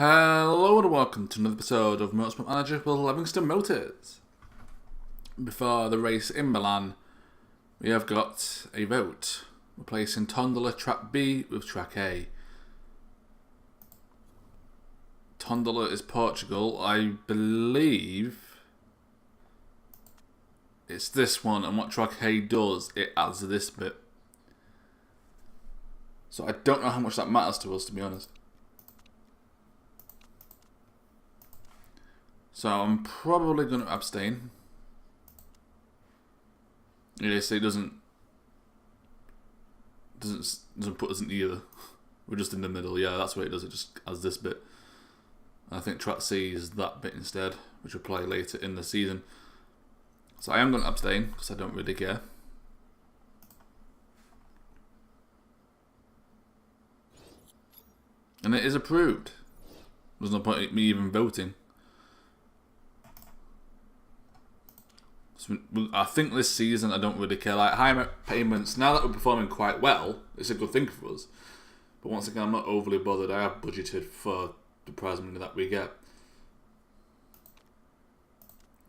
Hello and welcome to another episode of Motorsport Manager with Levingston Motors. Before the race in Milan, we have got a vote replacing Tondola Track B with Track A. Tondola is Portugal. I believe it's this one, and what Track A does, it adds this bit. So I don't know how much that matters to us, to be honest. So I'm probably going to abstain. Yes, it doesn't put us in either. We're just in the middle. Yeah, that's what it does. It just adds this bit. And I think Track C is that bit instead, which will play later in the season. So I am going to abstain because I don't really care. And it is approved. There's no point in me even voting. So I think this season I don't really care. Like high payments, now that we're performing quite well, it's a good thing for us. But once again, I'm not overly bothered. I have budgeted for the prize money that we get.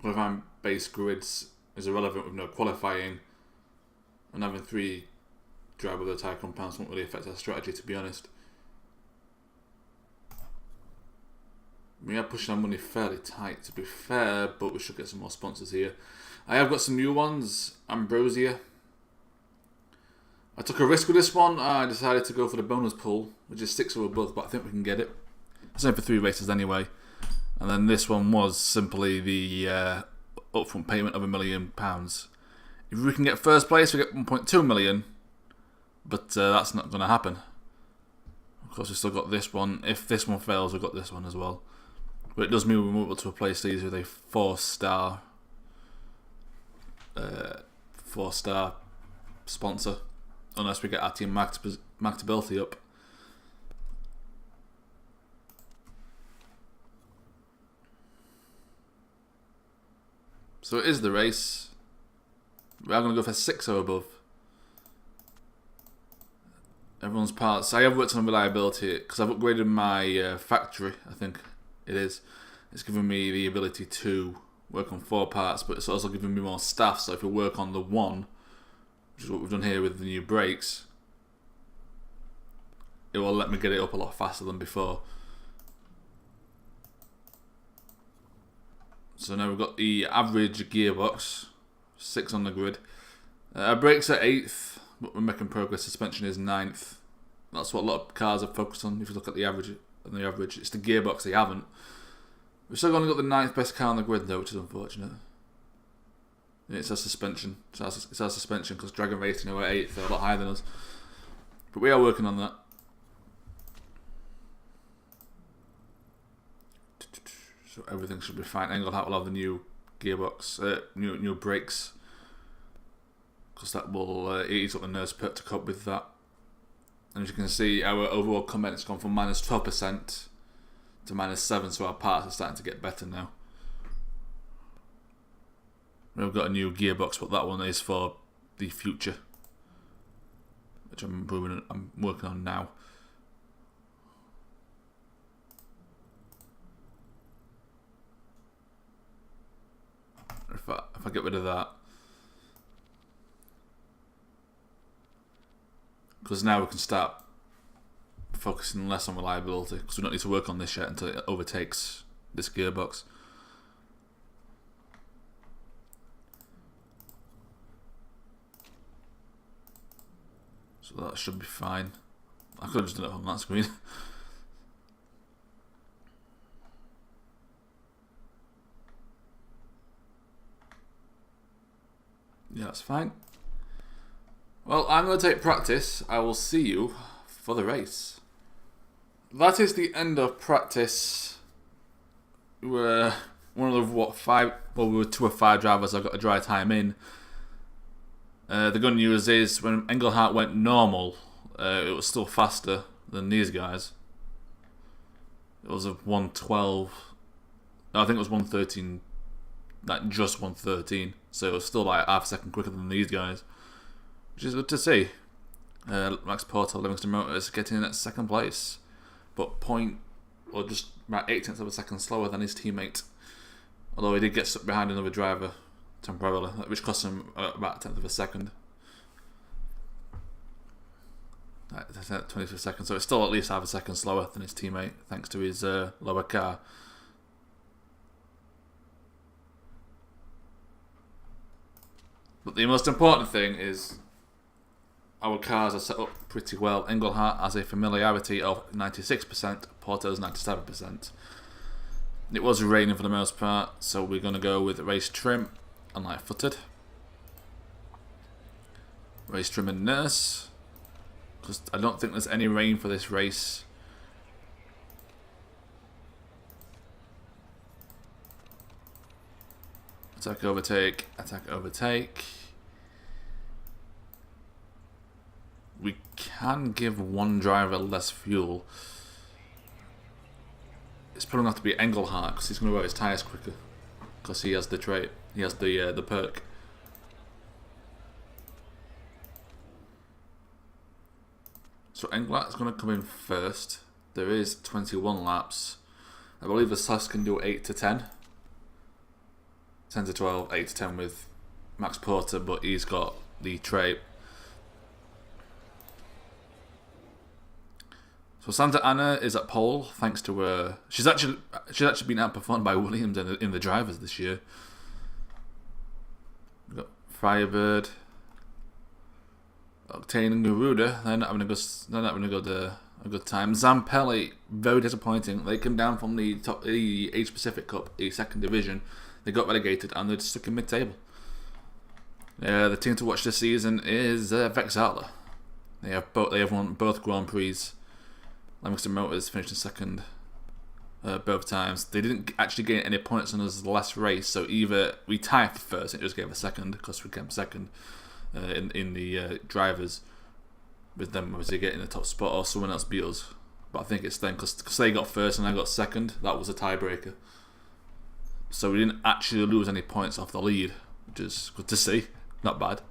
Qualifying base grids is irrelevant with no qualifying, and having 3 drive with the tyre compounds won't really affect our strategy, to be honest. We are pushing our money fairly tight, to be fair, but we should get some more sponsors here. I have got some new ones. Ambrosia. I took a risk with this one. I decided to go for the bonus pool, which is 6 or above, but I think we can get it. It's only for 3 races anyway. And then this one was simply the upfront payment of £1 million. If we can get first place, we get 1.2 million, but that's not going to happen. Of course, we've still got this one. If this one fails, we've got this one as well. But it does mean we're able to replace these with a 4-star sponsor, unless we get our team marketability up. So it is the race. We are going to go for 6 or above. Everyone's parts. I have worked on reliability because I've upgraded my factory, I think it is. It's given me the ability to work on 4 parts, but it's also giving me more staff. So if we work on the 1, which is what we've done here with the new brakes, it will let me get it up a lot faster than before. So now we've got the average gearbox, 6 on the grid. Our brakes are 8th, but we're making progress. Suspension is 9th. That's what a lot of cars are focused on. If you look at the average, it's the gearbox they haven't. We've still only got the 9th best car on the grid though, which is unfortunate. And it's our suspension. It's our suspension because Dragon Racing, who are 8th, they're a lot higher than us. But we are working on that. So everything should be fine. Engelhardt will have the new gearbox, new brakes, because that will ease up the nurse pit to cope with that. And as you can see, our overall comment has gone from -12% to -7%, so our parts are starting to get better now. We've got a new gearbox, but that one is for the future, which I'm working on now. If I get rid of that, because now we can start focusing less on reliability, because we don't need to work on this yet until it overtakes this gearbox. So that should be fine. I could have just done it on that screen. Yeah, that's fine. Well, I'm going to take practice. I will see you for the race. That is the end of practice. We're one of we were 2 or 5 drivers. I got a dry time in. The good news is when Engelhardt went normal, it was still faster than these guys. It was a 112. No, I think it was 113. Like just 113. So it was still like half a second quicker than these guys, which is good to see. Max Porter, Levingston Motors getting in at 2nd place, but or just about 0.8 of a second slower than his teammate. Although he did get stuck behind another driver temporarily, which cost him about 1/10 of a second. 20th of a second, so it's still at least half a second slower than his teammate, thanks to his lower car. But the most important thing is our cars are set up pretty well. Engelhardt has a familiarity of 96%, Porto's 97%. It was raining for the most part, so we're going to go with race trim and light footed. Race trim and nurse, because I don't think there's any rain for this race. Attack, overtake, attack, overtake. We can give one driver less fuel. It's probably going to have to be Engelhardt because he's going to wear his tyres quicker. Because he has the trait, he has the perk. So Engelhardt's going to come in first. There is 21 laps. I believe the Sass can do 8 to 10. 10 to 12, 8 to 10 with Max Porter, but he's got the trait. So Santa Anna is at pole thanks to her. She's actually been outperformed by Williams in the drivers this year. We've got Firebird, Octane and Garuda. They're not having a good time. Zampelli, very disappointing. They came down from the Asia Pacific Cup, the second division. They got relegated and they're just stuck in mid-table. The team to watch this season is Vexala. They have won both Grand Prix. Levingston Motors finished in second both times. They didn't actually gain any points on us the last race, so either we tie for first, and it just gave a second because we came second in the drivers, with them obviously getting the top spot, or someone else beat us. But I think it's them because they got first and I got second. That was a tiebreaker. So we didn't actually lose any points off the lead, which is good to see. Not bad.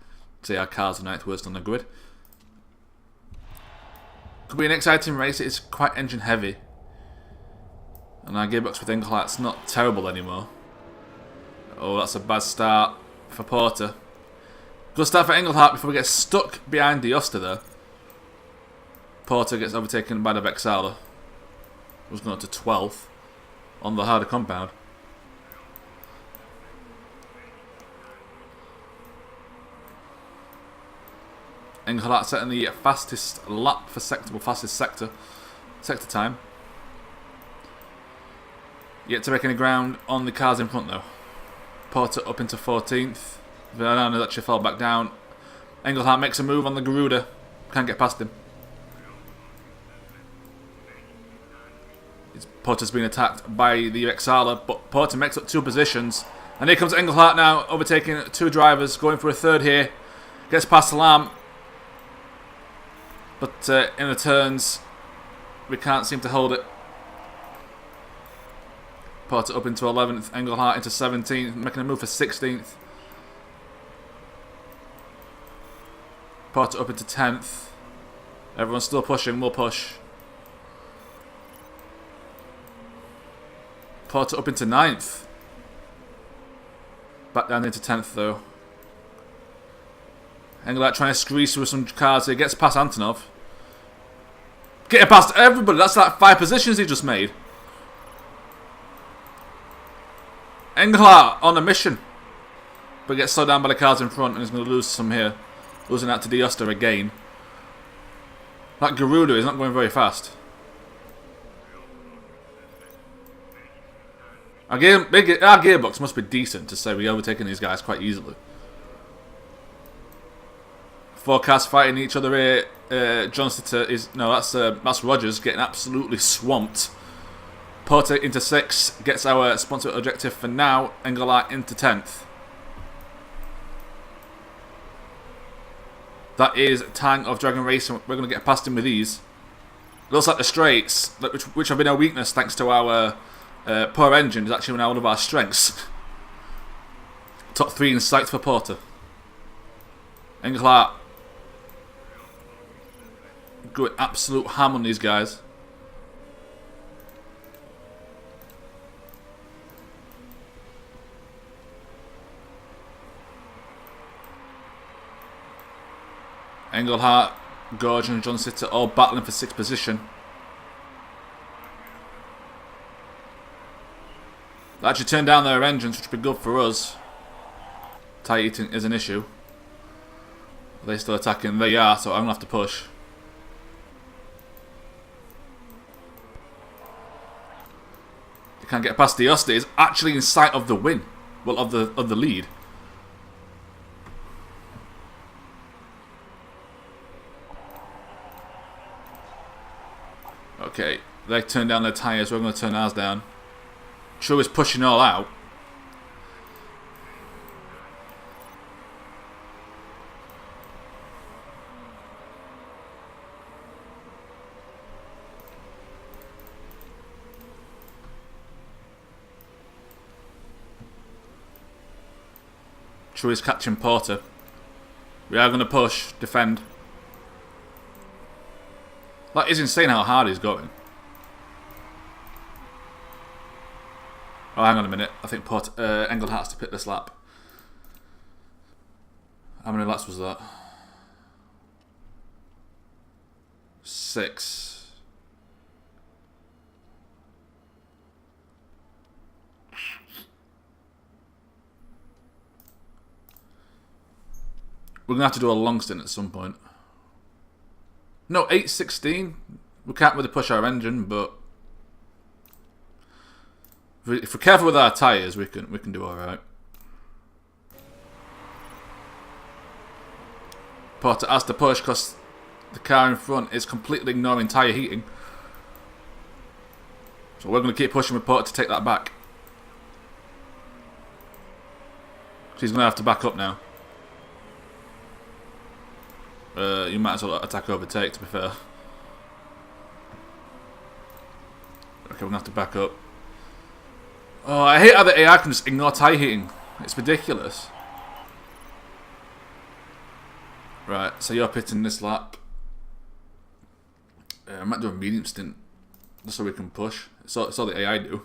See, our cars are ninth worst on the grid. Could be an exciting race. It's quite engine heavy. And our gearbox with Engelhardt's not terrible anymore. Oh, that's a bad start for Porter. Good start for Engelhardt before we get stuck behind D'Osta there. Porter gets overtaken by the Vexala. Was going up to 12th on the harder compound. Engelhardt setting the fastest lap for fastest sector time. Yet to make any ground on the cars in front though. Porter up into 14th. Vernano actually fell back down. Engelhardt makes a move on the Garuda. Can't get past him. Porter's been attacked by the Vexala, but Porter makes up 2 positions. And here comes Engelhardt now, overtaking 2 drivers, going for a third here. Gets past Lamb. But in the turns, we can't seem to hold it. Porter up into 11th, Engelhardt into 17th, making a move for 16th. Porter up into 10th. Everyone's still pushing, we'll push. Porter up into 9th. Back down into 10th though. Engelhardt trying to squeeze through some cars here. Gets past Antonov. Getting past everybody. That's like 5 positions he just made. Engelhardt on a mission. But gets slowed down by the cars in front and is going to lose some here. Losing out to D'Osta again. That Garuda is not going very fast. Our gearbox must be decent to say we're overtaking these guys quite easily. 4 cars fighting each other here. Johnston that's Rogers getting absolutely swamped. Porter into 6th gets our sponsor objective for now. Engelhardt into 10th. That is Tang of Dragon Race, and we're going to get past him with these. Looks like the straights, which have been our weakness thanks to our poor engine, is actually now one of our strengths. Top 3 in sight for Porter. Engelhardt going absolute ham on these guys. Engelhardt, Gorge and John Sitter all battling for 6th position. They actually turned down their engines, which would be good for us. Tyre heating is an issue. Are they still attacking? They are, so I'm going to have to push. They can't get past D'Aosta. Is actually in sight of the win. Well, of the lead. Okay, they turned down their tyres. We're going to turn ours down. True is pushing all out. True is catching Porter. We are going to push, defend. That is insane how hard he's going. Oh, hang on a minute. I think Engelhardt has to pick this lap. How many laps was that? 6. We're going to have to do a long stint at some point. No, 8:16. We can't really push our engine, but if we're careful with our tyres, we can do alright. Porter has to push because the car in front is completely ignoring tyre heating. So we're going to keep pushing with Porter to take that back. So he's going to have to back up now. You might as well attack overtake, to be fair. Okay, we're going to have to back up. Oh, I hate how the AI can just ignore tyre heating. It's ridiculous. Right, so you're pitting this lap. I might do a medium stint, just so we can push. It's all the AI do.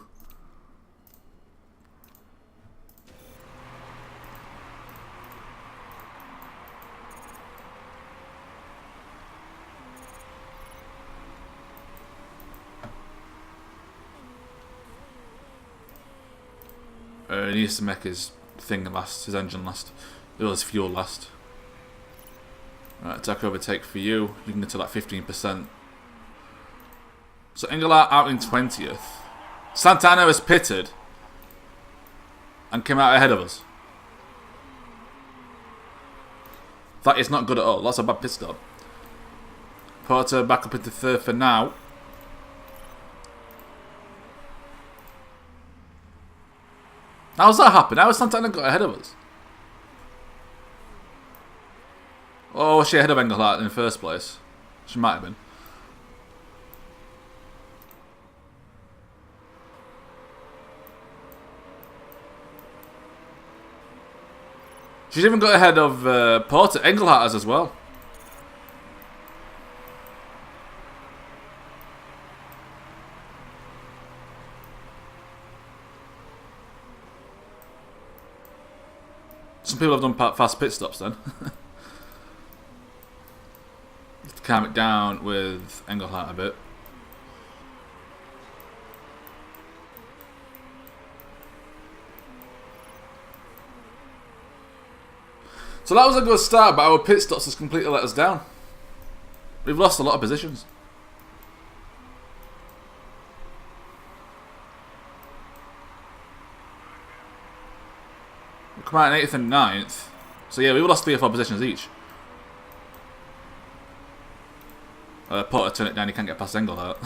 He needs to make his thing last, his engine last, his fuel last. Right, attack overtake for you. You can get to that 15%. So Engelhardt out in 20th. Santana has pitted and came out ahead of us. That is not good at all. That's a bad pit stop. Porter back up into 3rd for now. How's that happen? How has Santana got ahead of us? Oh, was she ahead of Engelhardt in the first place? She might have been. She's even got ahead of Porter. Engelhardt has as well. Some people have done fast pit stops then. Let's calm it down with Engelhardt a bit. So that was a good start, but our pit stops has completely let us down. We've lost a lot of positions. We come out in 8th and 9th. So yeah, we've lost 3 or 4 positions each. Porter turn it down, he can't get past Engelhardt.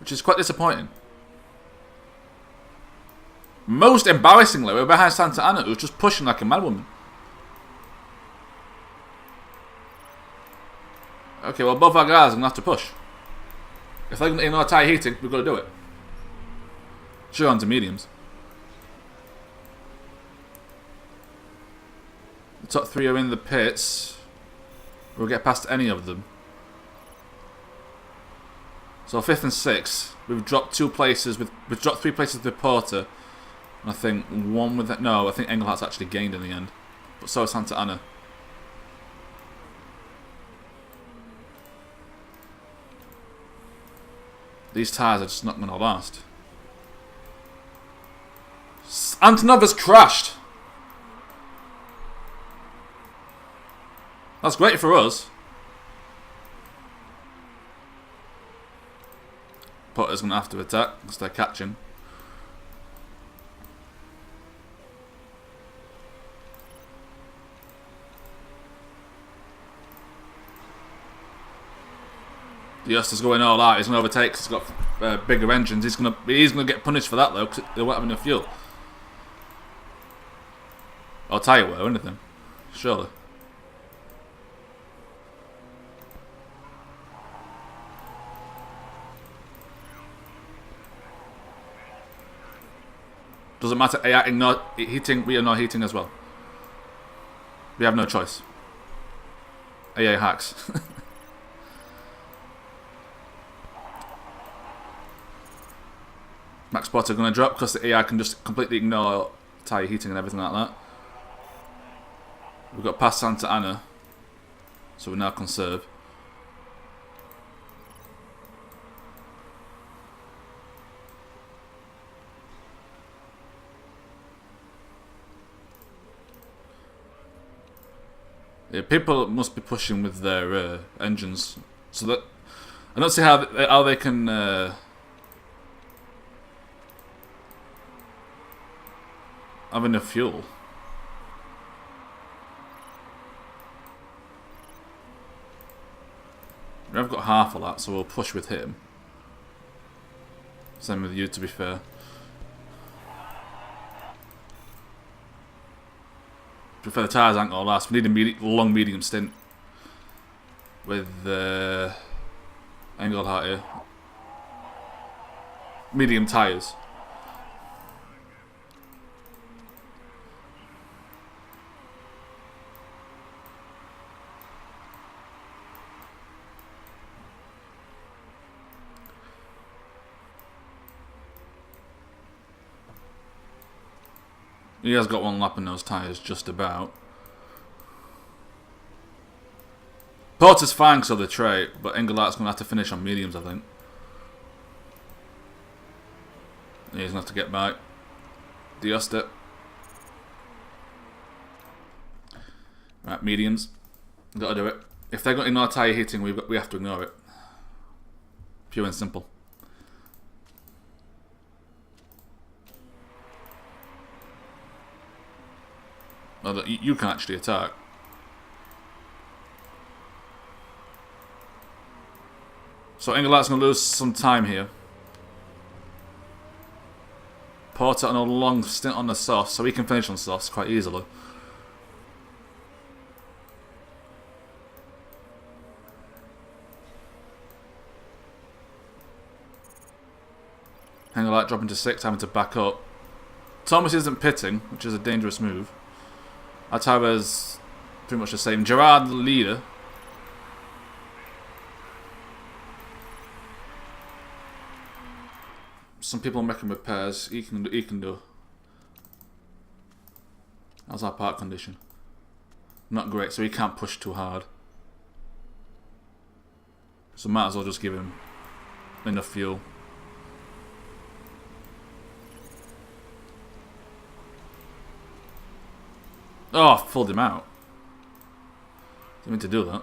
Which is quite disappointing. Most embarrassingly, we're behind Santa Ana, who's just pushing like a madwoman. Okay, well, both our guys are going to have to push. If they're going to ignore tyre heating, we've got to do it. Sure, onto mediums. The top 3 are in the pits. We'll get past any of them. So 5th and 6th, we've dropped 2 places. We've dropped 3 places with Porter. I think one with that. No, I think Engelhardt's actually gained in the end. But so is Santa Ana. These tyres are just not going to last. Antonova's crashed. That's great for us. Potter's going to have to attack because they're catching. Yosta's going all out. He's going to overtake because he's got bigger engines. He's going to get punished for that though because they won't have enough fuel. Or tyre wear or anything. Surely. Doesn't matter. AI ignore heating. We are not heating as well. We have no choice. AA hacks. Max Potter going to drop because the AI can just completely ignore tyre heating and everything like that. We've got past Santa Ana, so we now conserve. Yeah, people must be pushing with their engines, so that I don't see how they can. Have enough fuel. I've got half of that, so we'll push with him. Same with you, to be fair. Prefer the tyres aren't gonna last. We need a long medium stint with Engelhardt here. Medium tyres. He has got one lap in those tyres, just about. Porter's fine because of the trait, but Engelhardt's going to have to finish on mediums, I think. He's going to have to get back. Diosta. Right, mediums. Got to do it. If they're going to ignore tyre heating, we have to ignore it. Pure and simple. Well, you can actually attack. So Engelhardt's going to lose some time here. Porter on a long stint on the softs, so he can finish on softs quite easily. Engelhardt dropping to 6, having to back up. Thomas isn't pitting, which is a dangerous move. Ataba's pretty much the same. Gerard, the leader. Some people making repairs. He can do. How's our park condition? Not great, so he can't push too hard. So might as well just give him enough fuel. Oh, pulled him out. Didn't mean to do that.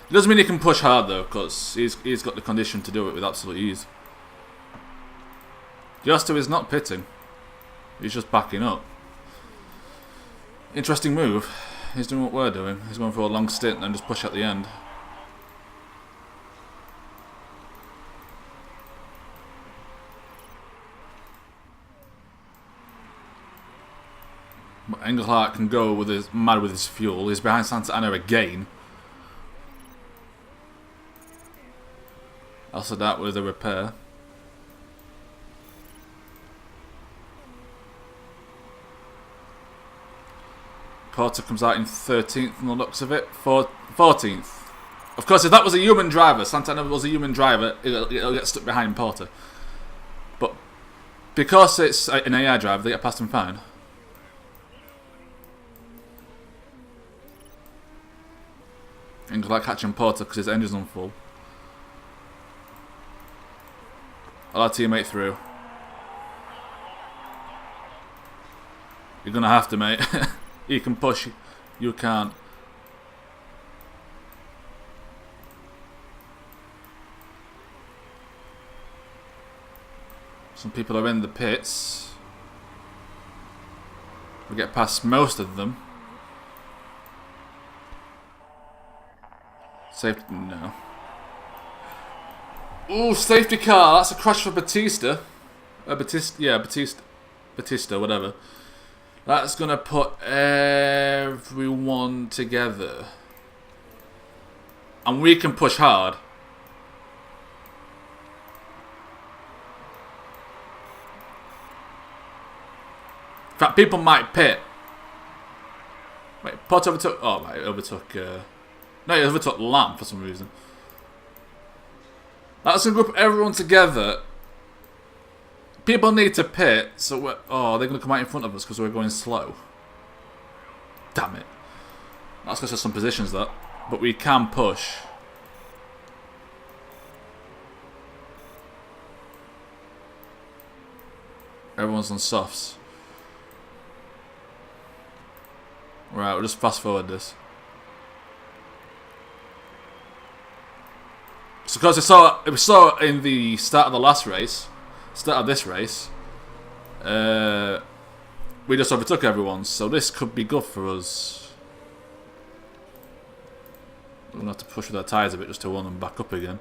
It doesn't mean he can push hard though, because he's got the condition to do it with absolute ease. Josto is not pitting. He's just backing up. Interesting move. He's doing what we're doing. He's going for a long stint and then just push at the end. But Engelhardt can go with his mad with his fuel. He's behind Santa Ana again. Also that with a repair. Porter comes out in 13th from the looks of it. 14th. Of course, if that was a human driver, Santa Ana was a human driver, it'll get stuck behind Porter. Because it's an AI drive, they get past him fine. And like catching Porter because his engine's on full. I'll our teammate through. You're gonna have to, mate. You can push. You can't. Some people are in the pits. We get past most of them. Safety, no. Ooh, safety car. That's a crash for Batista. Batista, whatever. That's gonna put everyone together. And we can push hard. In fact, people might pit. Wait, Pot overtook... Oh, right, overtook... No, he overtook Lamb for some reason. That's going to group everyone together. People need to pit, so we're... Oh, they're going to come out in front of us because we're going slow. Damn it. That's because there's some positions, that. But we can push. Everyone's on softs. Right, we'll just fast forward this. So because we saw in the start of the last race, start of this race, we just overtook everyone, so this could be good for us. We're gonna have to push with our tyres a bit just to warm them back up again.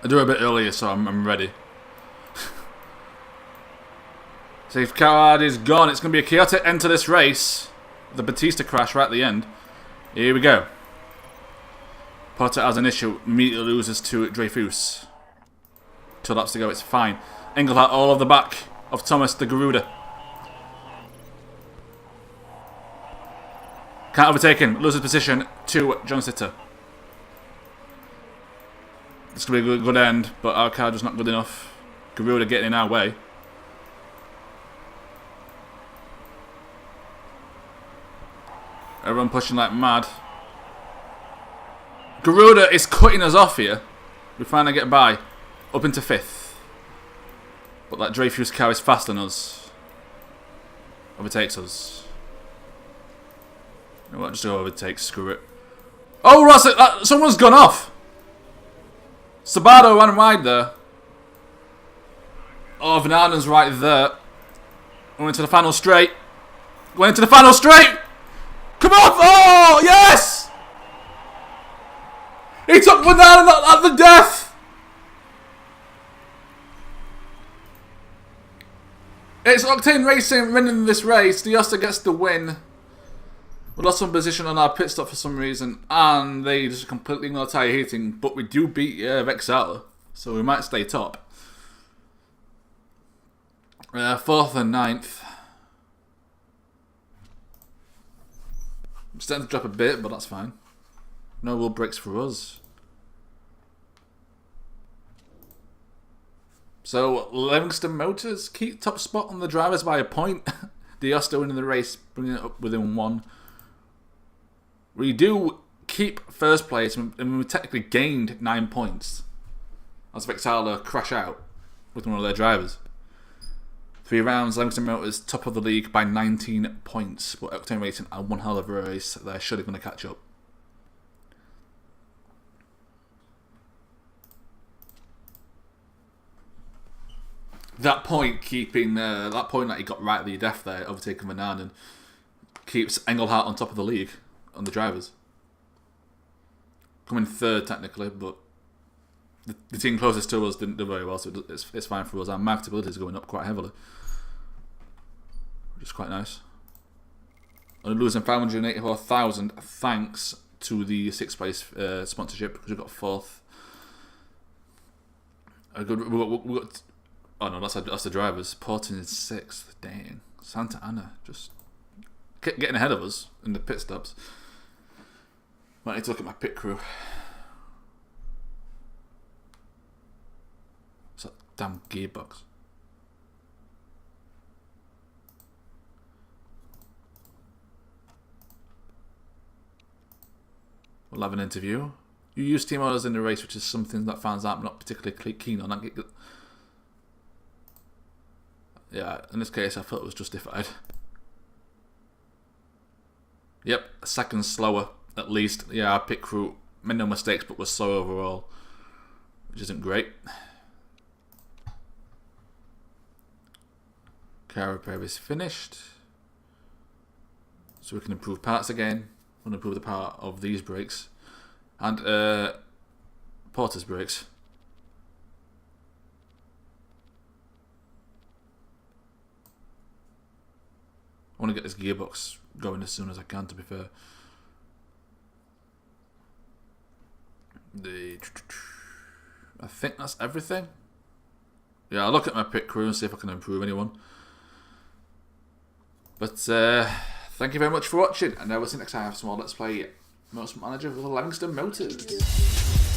I do it a bit earlier, so I'm ready. Safe car is gone. It's going to be a chaotic end to this race. The Batista crash right at the end. Here we go. Porter has an issue. Immediately loses to Dreyfus. 2 laps to go. It's fine. Engelhardt all over the back of Thomas de Garuda. Can't overtake him. Loses position to John Sitter. It's going to be a good end, but our car just not good enough. Garuda getting in our way. Everyone pushing like mad. Garuda is cutting us off here. We finally get by. Up into 5th. But that Dreyfus car is faster than us. Overtakes us. You know what, just go overtake, screw it. Oh, Ross, someone's gone off! Sabato ran wide there. Oh, Van Arden's right there. Going into the final straight. Going into the final straight! Come on! Oh, yes! He took Van Arden at the death! It's Octane Racing winning this race. Diosta gets the win. We lost some position on our pit stop for some reason, and they just completely ignored tyre heating. But we do beat Vexala, so we might stay top. 4th and 9th. I'm starting to drop a bit, but that's fine. No wheel brakes for us. So Levingston Motors keep top spot on the drivers by a point. Diosta winning the race, bringing it up within 1. We do keep first place, and we technically gained 9 points. As Vexala crash out with one of their drivers. 3 rounds, Levingston Motors top of the league by 19 points. But Octane Racing are one hell of a race. They're surely going to catch up. That point keeping that point that he got right at the death there, overtaking Van Arden. keeps Engelhardt on top of the league on the drivers. Coming third technically, but the team closest to us didn't do very well, so it's fine for us. Our marketability is going up quite heavily, which is quite nice. Only losing 584,000 thanks to the 6th place sponsorship, because we got 4th. We got, oh no, that's the drivers. Porton is 6th. Dang, Santa Ana just getting ahead of us in the pit stops. Might need to look at my pit crew. What's that damn gearbox? We'll have an interview. You use team orders in the race, which is something that fans are not particularly keen on. Yeah, in this case, I thought it was justified. Yep, a second slower, at least. Yeah, our pit crew made no mistakes, but was slow overall, which isn't great. Car repair is finished, so we can improve parts again. We'll improve the part of these brakes and Porter's brakes. I want to get this gearbox going as soon as I can, to be fair. I think that's everything. Yeah, I'll look at my pit crew and see if I can improve anyone. But thank you very much for watching, and I will see you next time for some more Let's Play Motorsport Manager with the Levingston Motors.